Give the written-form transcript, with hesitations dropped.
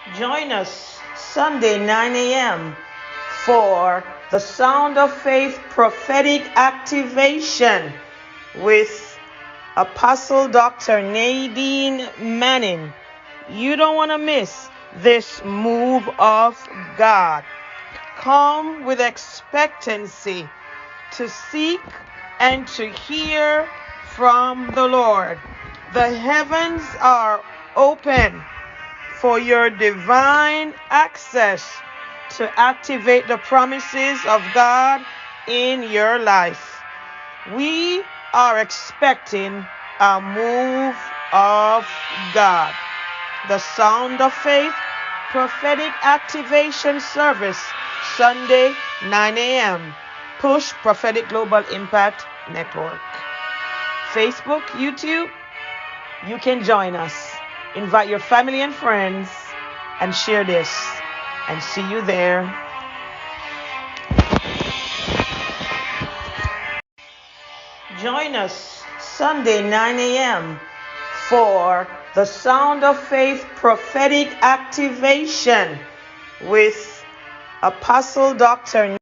Join us Sunday 9 a.m. for the Sound of Faith Prophetic Activation with Apostle Dr. Nadine Manning. You don't want to miss this move of God. Come with expectancy to seek and to hear from the Lord. The heavens are open for your divine access to activate the promises of God in your life. We are expecting a move of God. The Sound of Faith Prophetic Activation Service, Sunday, 9 a.m. Push Prophetic Global Impact Network. Facebook, YouTube, you can join us. Invite your family and friends and share this. And see you there. Join us Sunday 9 a.m. for the Sound of Faith Prophetic Activation with Apostle Dr.